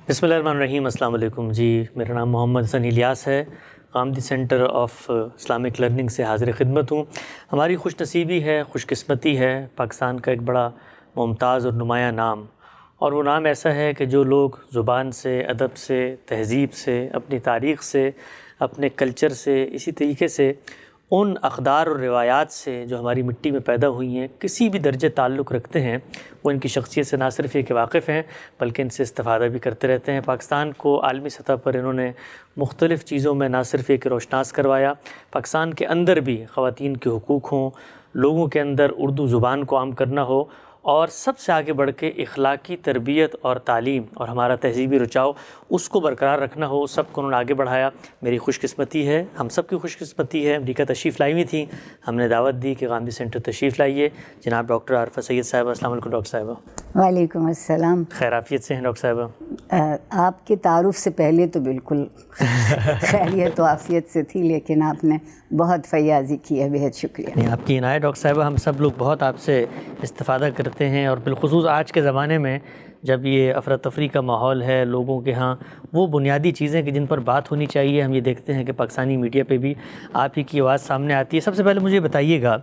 بسم اللہ الرحمن الرحیم۔ السلام علیکم جی، میرا نام محمد حسن الیاس ہے، Ghamidi centre of Islamic learning سے حاضر خدمت ہوں۔ ہماری خوش نصیبی ہے، خوش قسمتی ہے، پاکستان کا ایک بڑا ممتاز اور نمایاں نام، اور وہ نام ایسا ہے کہ جو لوگ زبان سے، ادب سے، تہذیب سے، اپنی تاریخ سے، اپنے کلچر سے، اسی طریقے سے ان اقدار اور روایات سے جو ہماری مٹی میں پیدا ہوئی ہیں کسی بھی درجے تعلق رکھتے ہیں، وہ ان کی شخصیت سے نہ صرف یہ کہ واقف ہیں بلکہ ان سے استفادہ بھی کرتے رہتے ہیں۔ پاکستان کو عالمی سطح پر انہوں نے مختلف چیزوں میں نہ صرف یہ کہ روشناس کروایا، پاکستان کے اندر بھی خواتین کے حقوق ہوں، لوگوں کے اندر اردو زبان کو عام کرنا ہو، اور سب سے آگے بڑھ کے اخلاقی تربیت اور تعلیم اور ہمارا تہذیبی رچاؤ اس کو برقرار رکھنا ہو، سب کو انہوں نے آگے بڑھایا۔ میری خوش قسمتی ہے، ہم سب کی خوش قسمتی ہے، امریکہ تشریف لائی ہوئی تھیں، ہم نے دعوت دی کہ غامدی سینٹر تشریف لائیے۔ جناب ڈاکٹر عارفہ سید صاحبہ، السلام علیکم ڈاکٹر صاحبہ۔ وعلیکم السلام۔ خیر عافیت سے ہیں ڈاکٹر صاحبہ؟ آپ کے تعارف سے پہلے تو بالکل خیریت و عافیت سے تھی، لیکن آپ نے بہت فیاضی کی ہے، بہت شکریہ۔ آپ کی عنایت ڈاکٹر صاحبہ، ہم سب لوگ بہت آپ سے استفادہ کرتے ہیں، اور بالخصوص آج کے زمانے میں جب یہ افراتفری کا ماحول ہے لوگوں کے ہاں، وہ بنیادی چیزیں کہ جن پر بات ہونی چاہیے، ہم یہ دیکھتے ہیں کہ پاکستانی میڈیا پہ بھی آپ ہی کی آواز سامنے آتی ہے۔ سب سے پہلے مجھے بتائیے گا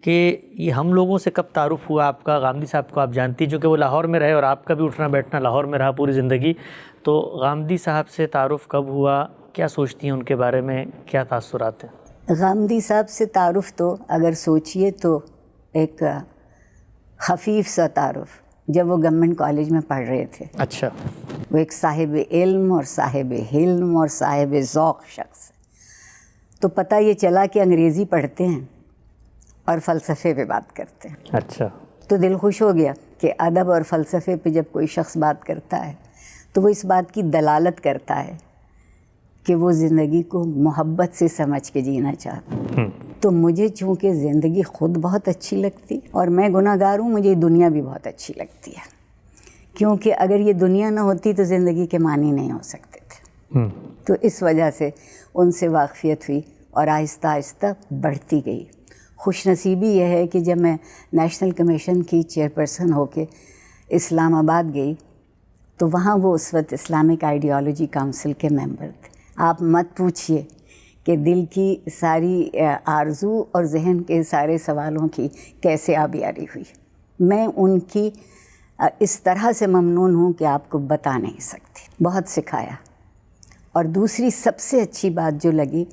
کہ یہ ہم لوگوں سے کب تعارف ہوا آپ کا؟ غامدی صاحب کو آپ جانتی ہیں، چونکہ وہ لاہور میں رہے اور آپ کا بھی اٹھنا بیٹھنا لاہور میں رہا پوری زندگی، تو غامدی صاحب سے تعارف کب ہوا؟ کیا سوچتی ہیں ان کے بارے میں؟ کیا تاثرات ہیں؟ غامدی صاحب سے تعارف تو اگر سوچئے تو ایک خفیف سا تعارف، جب وہ گورنمنٹ کالج میں پڑھ رہے تھے۔ اچھا۔ وہ ایک صاحب علم اور صاحب حلم اور صاحب ذوق شخص، تو پتہ یہ چلا کہ انگریزی پڑھتے ہیں اور فلسفے پہ بات کرتے ہیں۔ اچھا۔ تو دل خوش ہو گیا کہ ادب اور فلسفے پہ جب کوئی شخص بات کرتا ہے تو وہ اس بات کی دلالت کرتا ہے کہ وہ زندگی کو محبت سے سمجھ کے جینا چاہتا ہے۔ تو مجھے چونکہ زندگی خود بہت اچھی لگتی اور میں گناہ گار ہوں، مجھے دنیا بھی بہت اچھی لگتی ہے، کیونکہ اگر یہ دنیا نہ ہوتی تو زندگی کے معنی نہیں ہو سکتے تھے۔ تو اس وجہ سے ان سے واقفیت ہوئی اور آہستہ آہستہ بڑھتی گئی۔ خوش نصیبی یہ ہے کہ جب میں نیشنل کمیشن کی چیئرپرسن ہو کے اسلام آباد گئی تو وہاں وہ اس وقت اسلامک آئیڈیالوجی کونسل کے ممبر تھے۔ آپ مت پوچھئے کہ دل کی ساری آرزو اور ذہن کے سارے سوالوں کی کیسے آبیاری ہوئی۔ میں ان کی اس طرح سے ممنون ہوں کہ آپ کو بتا نہیں سکتی، بہت سکھایا۔ اور دوسری سب سے اچھی بات جو لگی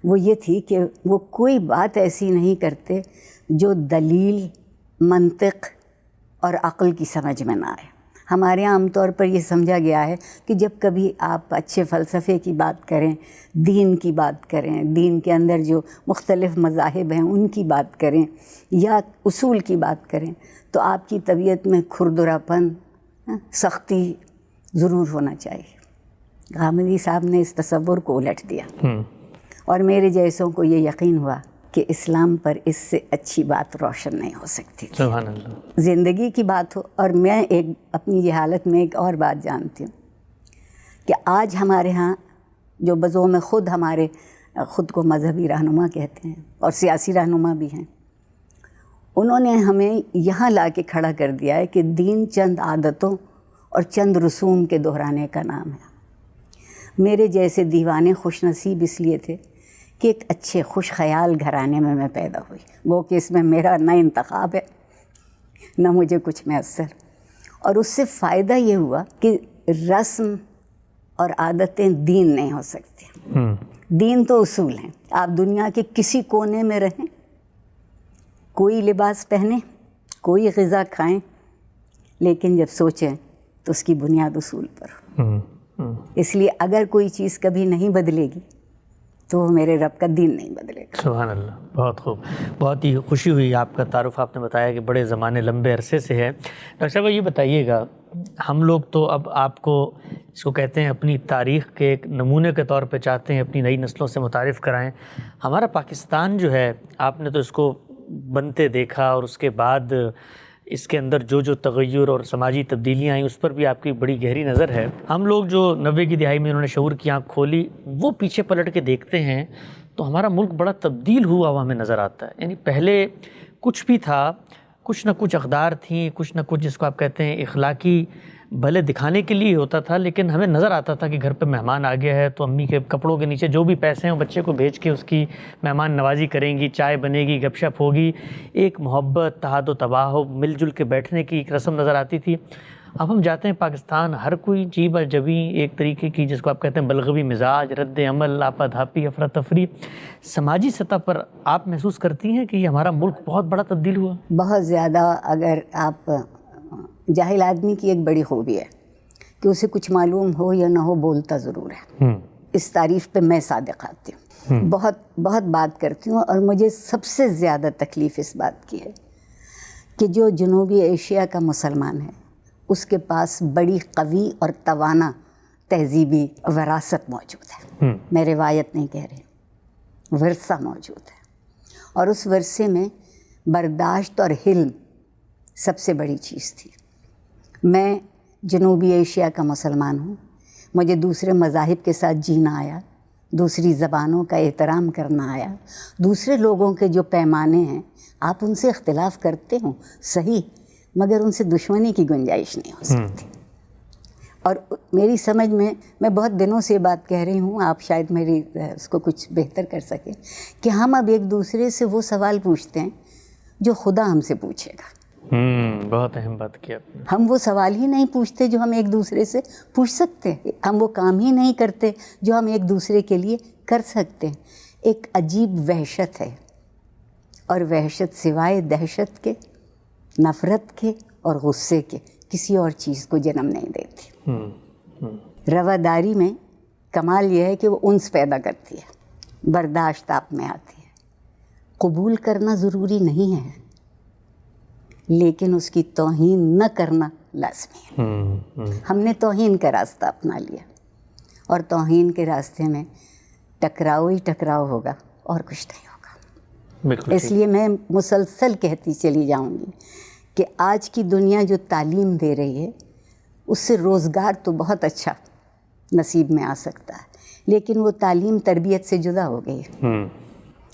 وہ یہ تھی کہ وہ کوئی بات ایسی نہیں کرتے جو دلیل، منطق اور عقل کی سمجھ میں نہ آئے۔ ہمارے یہاں عام طور پر یہ سمجھا گیا ہے کہ جب کبھی آپ اچھے فلسفے کی بات کریں، دین کی بات کریں، دین کے اندر جو مختلف مذاہب ہیں ان کی بات کریں یا اصول کی بات کریں، تو آپ کی طبیعت میں کھردرا پن، سختی ضرور ہونا چاہیے۔ غامدی صاحب نے اس تصور کو الٹ دیا، اور میرے جیسوں کو یہ یقین ہوا کہ اسلام پر اس سے اچھی بات روشن نہیں ہو سکتی تھی۔ سبحان اللہ۔ زندگی کی بات ہو، اور میں ایک اپنی جہالت میں ایک اور بات جانتی ہوں کہ آج ہمارے ہاں جو بذوق خود ہمارے خود کو مذہبی رہنما کہتے ہیں اور سیاسی رہنما بھی ہیں، انہوں نے ہمیں یہاں لا کے کھڑا کر دیا ہے کہ دین چند عادتوں اور چند رسوم کے دہرانے کا نام ہے۔ میرے جیسے دیوانے خوش نصیب اس لیے تھے کہ ایک اچھے خوش خیال گھرانے میں پیدا ہوئی، وہ کہ اس میں میرا نہ انتخاب ہے نہ مجھے کچھ میسر، اور اس سے فائدہ یہ ہوا کہ رسم اور عادتیں دین نہیں ہو سکتی۔ دین تو اصول ہیں، آپ دنیا کے کسی کونے میں رہیں، کوئی لباس پہنیں، کوئی غذا کھائیں، لیکن جب سوچیں تو اس کی بنیاد اصول پر ہو۔ اس لیے اگر کوئی چیز کبھی نہیں بدلے گی تو وہ میرے رب کا دین نہیں بدلے گا۔ سبحان اللہ، بہت خوب، بہت ہی خوشی ہوئی آپ کا تعارف آپ نے بتایا کہ بڑے زمانے لمبے عرصے سے ہے۔ ڈاکٹر صاحب یہ بتائیے گا، ہم لوگ تو اب آپ کو اس کو کہتے ہیں اپنی تاریخ کے ایک نمونے کے طور پہ چاہتے ہیں اپنی نئی نسلوں سے متعارف کرائیں۔ ہمارا پاکستان جو ہے، آپ نے تو اس کو بنتے دیکھا، اور اس کے بعد اس کے اندر جو تغیر اور سماجی تبدیلیاں آئیں اس پر بھی آپ کی بڑی گہری نظر ہے۔ ہم لوگ جو 90 کی دہائی میں انہوں نے شعور کی آنکھ کھولی، وہ پیچھے پلٹ کے دیکھتے ہیں تو ہمارا ملک بڑا تبدیل ہوا ہمیں نظر آتا ہے۔ یعنی پہلے کچھ بھی تھا کچھ نہ کچھ اقدار تھیں، کچھ نہ کچھ جس کو آپ کہتے ہیں اخلاقی بھلے دکھانے کے لیے ہوتا تھا، لیکن ہمیں نظر آتا تھا کہ گھر پہ مہمان آ گیا ہے تو امی کے کپڑوں کے نیچے جو بھی پیسے ہیں وہ بچے کو بھیج کے اس کی مہمان نوازی کریں گی، چائے بنے گی، گپ شپ ہوگی، ایک محبت، تحاد و تباہ، مل جل کے بیٹھنے کی ایک رسم نظر آتی تھی۔ اب ہم جاتے ہیں پاکستان، ہر کوئی جیب الجبی ایک طریقے کی جس کو آپ کہتے ہیں بلغوی مزاج، رد عمل، آپا دھاپی، افراتفری۔ سماجی سطح پر آپ محسوس کرتی ہیں کہ یہ ہمارا ملک بہت بڑا تبدیل ہوا؟ بہت زیادہ۔ اگر آپ جاہل آدمی کی ایک بڑی خوبی ہے کہ اسے کچھ معلوم ہو یا نہ ہو بولتا ضرور ہے۔ اس تعریف پہ میں صادق آتی ہوں، بہت بات کرتی ہوں، اور مجھے سب سے زیادہ تکلیف اس بات کی ہے کہ جو جنوبی ایشیا کا مسلمان ہے اس کے پاس بڑی قوی اور توانا تہذیبی وراثت موجود ہے۔ میں روایت نہیں کہہ رہی، ورثہ موجود ہے، اور اس ورثے میں برداشت اور حلم سب سے بڑی چیز تھی۔ میں جنوبی ایشیا کا مسلمان ہوں، مجھے دوسرے مذاہب کے ساتھ جینا آیا، دوسری زبانوں کا احترام کرنا آیا، دوسرے لوگوں کے جو پیمانے ہیں آپ ان سے اختلاف کرتے ہوں صحیح، مگر ان سے دشمنی کی گنجائش نہیں ہو سکتی۔ اور میری سمجھ میں بہت دنوں سے یہ بات کہہ رہی ہوں، آپ شاید میری اس کو کچھ بہتر کر سکیں، کہ ہم اب ایک دوسرے سے وہ سوال پوچھتے ہیں جو خدا ہم سے پوچھے گا۔ بہت اہم بات کی آپ نے۔ ہم وہ سوال ہی نہیں پوچھتے جو ہم ایک دوسرے سے پوچھ سکتے ہیں، ہم وہ کام ہی نہیں کرتے جو ہم ایک دوسرے کے لیے کر سکتے ہیں۔ ایک عجیب وحشت ہے، اور وحشت سوائے دہشت کے، نفرت کے اور غصے کے کسی اور چیز کو جنم نہیں دیتی۔ رواداری میں کمال یہ ہے کہ وہ انس پیدا کرتی ہے، برداشت آپ میں آتی ہے، قبول کرنا ضروری نہیں ہے لیکن اس کی توہین نہ کرنا لازمی ہے۔ ہم نے توہین کا راستہ اپنا لیا، اور توہین کے راستے میں ٹکراؤ ہی ٹکراؤ ہوگا اور کچھ نہیں ہوگا۔ اس لیے میں مسلسل کہتی چلی جاؤں گی کہ آج کی دنیا جو تعلیم دے رہی ہے اس سے روزگار تو بہت اچھا نصیب میں آ سکتا ہے، لیکن وہ تعلیم تربیت سے جدا ہو گئی،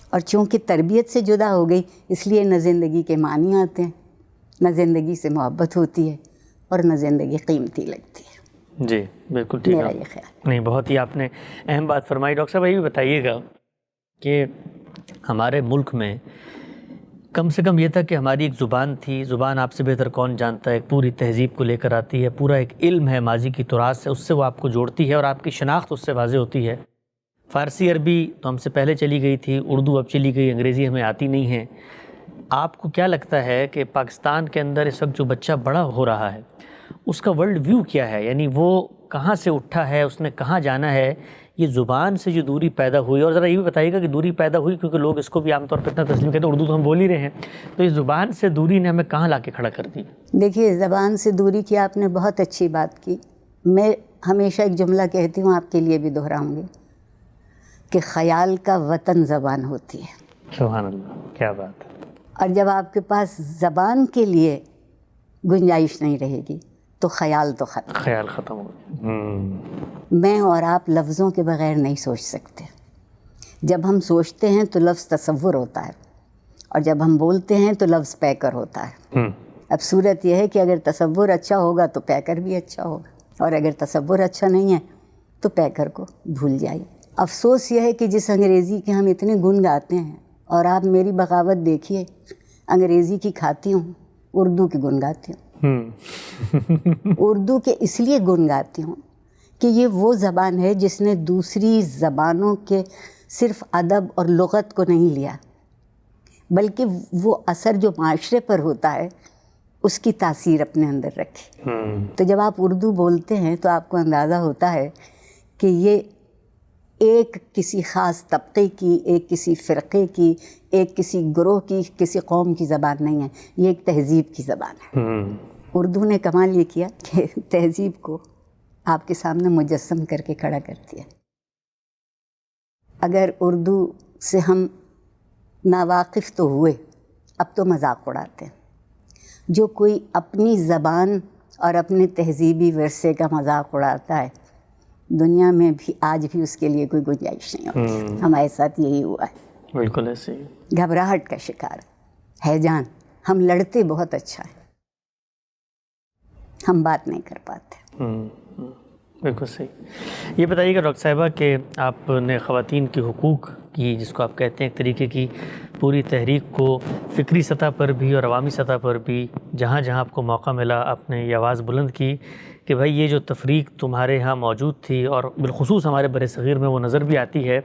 اور چونکہ تربیت سے جدا ہو گئی اس لیے نہ زندگی کے معنی آتے ہیں، نہ زندگی سے محبت ہوتی ہے، اور نہ زندگی قیمتی لگتی ہے۔ جی بالکل ٹھیک ہے، میرا یہ خیال۔ نہیں بہت ہی آپ نے اہم بات فرمائی۔ ڈاکٹر صاحب یہ بھی بتائیے گا کہ ہمارے ملک میں کم سے کم یہ تھا کہ ہماری ایک زبان تھی، زبان آپ سے بہتر کون جانتا ہے، ایک پوری تہذیب کو لے کر آتی ہے، پورا ایک علم ہے ماضی کی تراث ہے، اس سے وہ آپ کو جوڑتی ہے اور آپ کی شناخت اس سے واضح ہوتی ہے۔ فارسی عربی تو ہم سے پہلے چلی گئی تھی، اردو اب چلی گئی، انگریزی ہمیں آتی نہیں ہے۔ آپ کو کیا لگتا ہے کہ پاکستان کے اندر اس وقت جو بچہ بڑا ہو رہا ہے اس کا ورلڈ ویو کیا ہے؟ یعنی وہ کہاں سے اٹھا ہے، اس نے کہاں جانا ہے؟ یہ زبان سے جو دوری پیدا ہوئی، اور ذرا یہ بھی بتائیے گا کہ دوری پیدا ہوئی کیونکہ لوگ اس کو بھی عام طور پہ اتنا تسلیم کہتے ہیں اردو تو ہم بول ہی رہے ہیں، تو اس زبان سے دوری نے ہمیں کہاں لا کے کھڑا کر دی؟ دیکھیے، زبان سے دوری کی آپ نے بہت اچھی بات کی۔ میں ہمیشہ ایک جملہ کہتی ہوں، آپ کے لیے بھی دہراؤں گی، کہ خیال کا وطن زبان ہوتی ہے۔ سبحان اللہ، کیا بات ہے۔ اور جب آپ کے پاس زبان کے لیے گنجائش نہیں رہے گی تو خیال تو ختم، خیال ختم ہو گیا۔ میں اور آپ لفظوں کے بغیر نہیں سوچ سکتے۔ جب ہم سوچتے ہیں تو لفظ تصور ہوتا ہے، اور جب ہم بولتے ہیں تو لفظ پیکر ہوتا ہے۔ اب صورت یہ ہے کہ اگر تصور اچھا ہوگا تو پیکر بھی اچھا ہوگا، اور اگر تصور اچھا نہیں ہے تو پیکر کو بھول جائیے۔ افسوس یہ ہے کہ جس انگریزی کے ہم اتنے گن گاتے ہیں، اور آپ میری بغاوت دیکھیے، انگریزی کی کھاتی ہوں، اردو کی گن گاتی ہوں۔ اردو کے اس لیے گن گاتی ہوں کہ یہ وہ زبان ہے جس نے دوسری زبانوں کے صرف ادب اور لغت کو نہیں لیا، بلکہ وہ اثر جو معاشرے پر ہوتا ہے اس کی تاثیر اپنے اندر رکھی۔ تو جب آپ اردو بولتے ہیں تو آپ کو اندازہ ہوتا ہے کہ یہ ایک کسی خاص طبقے کی، ایک کسی فرقے کی، ایک کسی گروہ کی، کسی قوم کی زبان نہیں ہے، یہ ایک تہذیب کی زبان ہے۔ اردو نے کمال یہ کیا کہ تہذیب کو آپ کے سامنے مجسم کر کے کھڑا کرتی ہے۔ اگر اردو سے ہم ناواقف تو ہوئے، اب تو مذاق اڑاتے ہیں۔ جو کوئی اپنی زبان اور اپنے تہذیبی ورثے کا مذاق اڑاتا ہے، دنیا میں بھی آج بھی اس کے لیے کوئی گنجائش نہیں ہوتی۔ ہمارے ساتھ یہی ہوا ہے، بالکل ایسے ہی۔ گھبراہٹ کا شکار، ہیجان، ہم لڑتے بہت اچھا ہے، ہم بات نہیں کر پاتے۔ بالکل صحیح۔ یہ بتائیے گا ڈاکٹر صاحبہ کہ آپ نے خواتین کے حقوق کی، جس کو آپ کہتے ہیں ایک طریقے کی پوری تحریک کو فکری سطح پر بھی اور عوامی سطح پر بھی جہاں جہاں آپ کو موقع ملا آپ نے یہ آواز بلند کی کہ بھائی یہ جو تفریق تمہارے ہاں موجود تھی اور بالخصوص ہمارے بر صغیر میں وہ نظر بھی آتی ہے،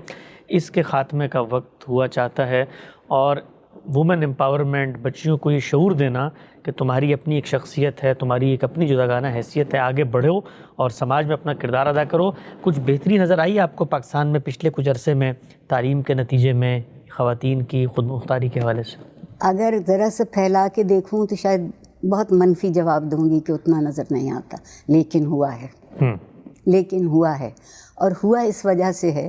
اس کے خاتمے کا وقت ہوا چاہتا ہے، اور وومن امپاورمنٹ، بچیوں کو یہ شعور دینا کہ تمہاری اپنی ایک شخصیت ہے، تمہاری ایک اپنی جداگانہ حیثیت ہے، آگے بڑھو اور سماج میں اپنا کردار ادا کرو۔ کچھ بہتری نظر آئی آپ کو پاکستان میں پچھلے کچھ عرصے میں تعلیم کے نتیجے میں خواتین کی خود مختاری کے حوالے سے؟ اگر ذرا سے پھیلا کے دیکھوں تو شاید بہت منفی جواب دوں گی کہ اتنا نظر نہیں آتا، لیکن ہوا ہے، لیکن ہوا ہے، اور ہوا اس وجہ سے ہے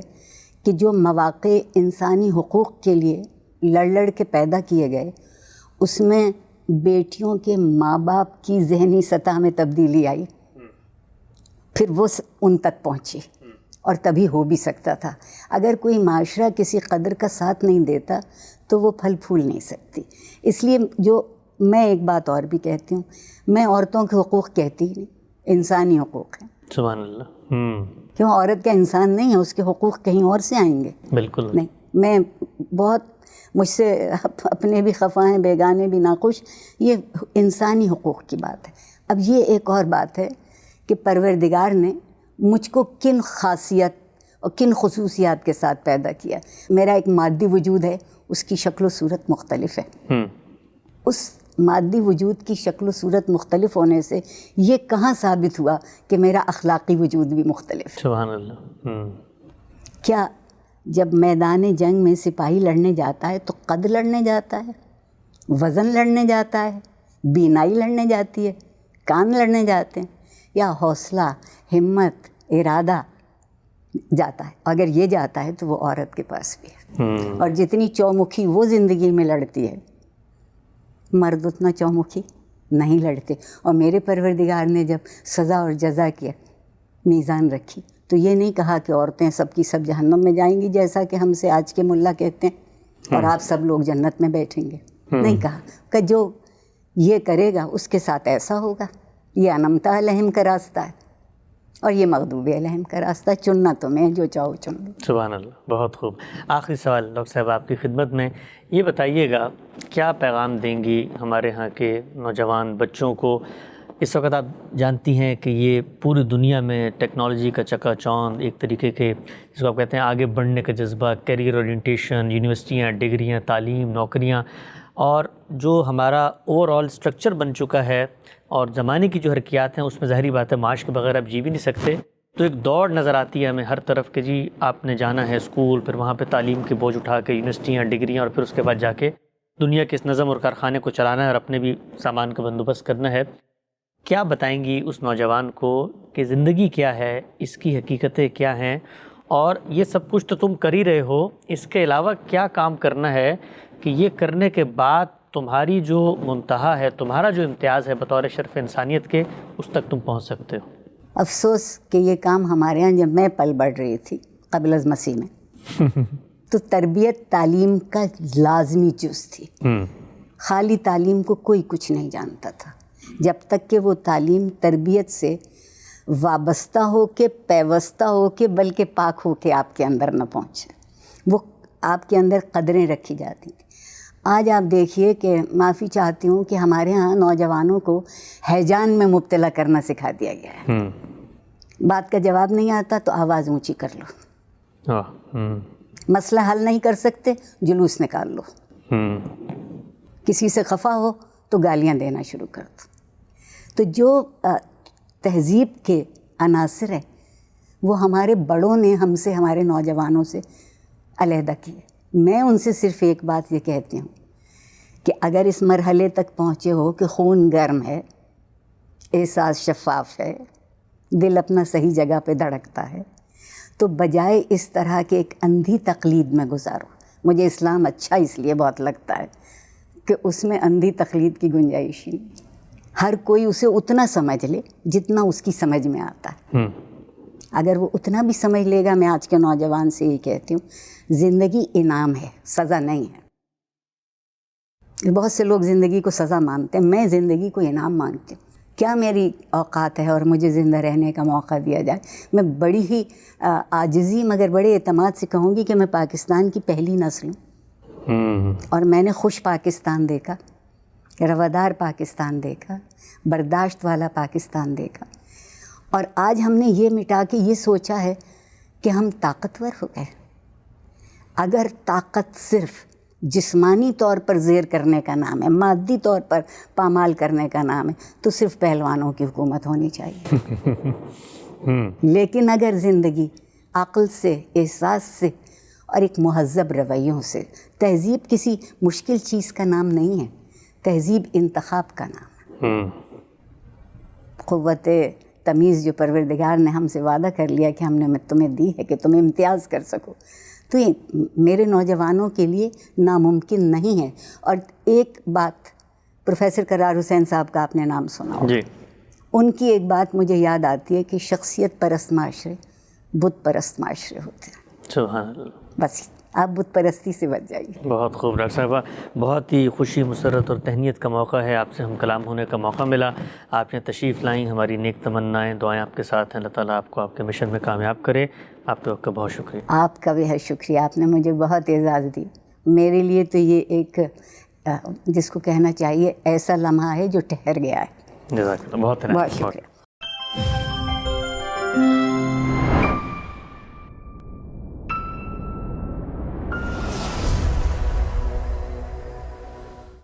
کہ جو مواقع انسانی حقوق کے لیے لڑ کے پیدا کیے گئے، اس میں بیٹیوں کے ماں باپ کی ذہنی سطح میں تبدیلی آئی، پھر وہ ان تک پہنچی، اور تبھی ہو بھی سکتا تھا۔ اگر کوئی معاشرہ کسی قدر کا ساتھ نہیں دیتا تو وہ پھل پھول نہیں سکتی۔ اس لیے جو میں ایک بات اور بھی کہتی ہوں، میں عورتوں کے حقوق کہتی ہی نہیں، انسانی حقوق ہیں۔ سبحان اللہ۔ کیوں عورت کا انسان نہیں ہے، اس کے حقوق کہیں اور سے آئیں گے؟ بالکل نہیں۔ میں بہت، مجھ سے اپنے بھی خفا ہیں، بیگانے بھی ناخوش، یہ انسانی حقوق کی بات ہے۔ اب یہ ایک اور بات ہے کہ پروردگار نے مجھ کو کن خاصیت اور کن خصوصیات کے ساتھ پیدا کیا۔ میرا ایک مادی وجود ہے، اس کی شکل و صورت مختلف ہے۔ اس مادی وجود کی شکل و صورت مختلف ہونے سے یہ کہاں ثابت ہوا کہ میرا اخلاقی وجود بھی مختلف ہے؟ سبحان اللہ۔ کیا جب میدان جنگ میں سپاہی لڑنے جاتا ہے تو قد لڑنے جاتا ہے، وزن لڑنے جاتا ہے، بینائی لڑنے جاتی ہے، کان لڑنے جاتے ہیں، یا حوصلہ، ہمت، ارادہ جاتا ہے؟ اگر یہ جاتا ہے تو وہ عورت کے پاس بھی ہے، اور جتنی چومکھی وہ زندگی میں لڑتی ہے، مرد اتنا چومکھی نہیں لڑتے۔ اور میرے پروردگار نے جب سزا اور جزا کیا میزان رکھی تو یہ نہیں کہا کہ عورتیں سب کی سب جہنم میں جائیں گی جیسا کہ ہم سے آج کے ملا کہتے ہیں، اور آپ سب لوگ جنت میں بیٹھیں گے۔ نہیں کہا کہ جو یہ کرے گا اس کے ساتھ ایسا ہوگا۔ یہ انمتا علیہم کا راستہ ہے اور یہ مغضوب علیہم کا راستہ، چننا تمہیں جو چاہو چن لو۔ سبحان اللہ، بہت خوب۔ آخری سوال ڈاکٹر صاحب آپ کی خدمت میں، یہ بتائیے گا کیا پیغام دیں گی ہمارے ہاں کے نوجوان بچوں کو؟ اس وقت آپ جانتی ہیں کہ یہ پوری دنیا میں ٹیکنالوجی کا چکا چوند، ایک طریقے کے جس کو آپ کہتے ہیں آگے بڑھنے کا جذبہ، کیریئر اورینٹیشن، یونیورسٹیاں، ڈگریاں، تعلیم، نوکریاں، اور جو ہمارا اوور آل اسٹرکچر بن چکا ہے اور زمانے کی جو حرکیات ہیں اس میں ظاہری بات ہے معاش کے بغیر آپ جی بھی نہیں سکتے، تو ایک دوڑ نظر آتی ہے ہمیں ہر طرف کہ جی آپ نے جانا ہے اسکول، پھر وہاں پہ تعلیم کے بوجھ اٹھا کے یونیورسٹیاں، ڈگریاں، اور پھر اس کے بعد جا کے دنیا کے اس نظم اور کارخانے کو چلانا ہے اور اپنے بھی سامان کا بندوبست کرنا ہے۔ کیا بتائیں گی اس نوجوان کو کہ زندگی کیا ہے، اس کی حقیقتیں کیا ہیں، اور یہ سب کچھ تو تم کر ہی رہے ہو، اس کے علاوہ کیا کام کرنا ہے کہ یہ کرنے کے بعد تمہاری جو منتہا ہے، تمہارا جو امتیاز ہے بطور شرف انسانیت کے، اس تک تم پہنچ سکتے ہو؟ افسوس کہ یہ کام ہمارے ہاں جب میں پل بڑھ رہی تھی قبل از مسیح میں تو تربیت تعلیم کا لازمی جز تھی۔ خالی تعلیم کو کوئی کچھ نہیں جانتا تھا جب تک کہ وہ تعلیم تربیت سے وابستہ ہو کے، پیوستہ ہو کے، بلکہ پاک ہو کے آپ کے اندر نہ پہنچے، وہ آپ کے اندر قدریں رکھی جاتی تھیں۔ آج آپ دیکھیے کہ معافی چاہتی ہوں کہ ہمارے ہاں نوجوانوں کو ہیجان میں مبتلا کرنا سکھا دیا گیا ہے۔ بات کا جواب نہیں آتا تو آواز اونچی کر لو، مسئلہ حل نہیں کر سکتے جلوس نکال لو، کسی سے خفا ہو تو گالیاں دینا شروع کر دو۔ تو جو تہذیب کے عناصر ہیں وہ ہمارے بڑوں نے ہم سے، ہمارے نوجوانوں سے علیحدہ کیے۔ میں ان سے صرف ایک بات یہ کہتی ہوں کہ اگر اس مرحلے تک پہنچے ہو کہ خون گرم ہے، احساس شفاف ہے، دل اپنا صحیح جگہ پہ دھڑکتا ہے، تو بجائے اس طرح کے ایک اندھی تقلید میں گزارو۔ مجھے اسلام اچھا اس لیے بہت لگتا ہے کہ اس میں اندھی تقلید کی گنجائش ہی نہیں، ہر کوئی اسے اتنا سمجھ لے جتنا اس کی سمجھ میں آتا ہے۔ اگر وہ اتنا بھی سمجھ لے گا، میں آج کے نوجوان سے یہ کہتی ہوں، زندگی انعام ہے، سزا نہیں ہے۔ بہت سے لوگ زندگی کو سزا مانتے ہیں، میں زندگی کو انعام مانتی ہوں. کیا میری اوقات ہے اور مجھے زندہ رہنے کا موقع دیا جائے. میں بڑی ہی عاجزی مگر بڑے اعتماد سے کہوں گی کہ میں پاکستان کی پہلی نسل ہوں، اور میں نے خوش پاکستان دیکھا، روادار پاکستان دیکھا، برداشت والا پاکستان دیکھا. اور آج ہم نے یہ مٹا کے یہ سوچا ہے کہ ہم طاقتور ہو گئے. اگر طاقت صرف جسمانی طور پر زیر کرنے کا نام ہے، مادی طور پر پامال کرنے کا نام ہے، تو صرف پہلوانوں کی حکومت ہونی چاہیے. لیکن اگر زندگی عقل سے، احساس سے اور ایک مہذب رویوں سے، تہذیب کسی مشکل چیز کا نام نہیں ہے، تہذیب انتخاب کا نام ہے. قوت تمیز جو پروردگار نے ہم سے وعدہ کر لیا کہ ہم نے تمہیں دی ہے کہ تم امتیاز کر سکو، تو یہ میرے نوجوانوں کے لیے ناممکن نہیں ہے. اور ایک بات، پروفیسر قرار حسین صاحب کا آپ نے نام سنا ہوگا، جی، ان کی ایک بات مجھے یاد آتی ہے کہ شخصیت پرست معاشرے بت پرست معاشرے ہوتے ہیں. سبحان اللہ. بس آپ بت پرستی سے بچ جائیے. بہت خوب ڈاکٹر صاحبہ، بہت ہی خوشی، مسرت اور تہنیت کا موقع ہے، آپ سے ہم کلام ہونے کا موقع ملا. آپ نے تشریف لائیں، ہماری نیک تمنائیں، دعائیں آپ کے ساتھ ہیں. اللہ تعالیٰ آپ کو آپ کے مشن میں کامیاب کرے. آپ کا وقت کا بہت شکریہ. آپ کا بھی ہے شکریہ، آپ نے مجھے بہت اعزاز دی. میرے لیے تو یہ ایک جس کو کہنا چاہیے ایسا لمحہ ہے جو ٹھہر گیا ہے. جزاک اللہ. بہت بہت شکریہ.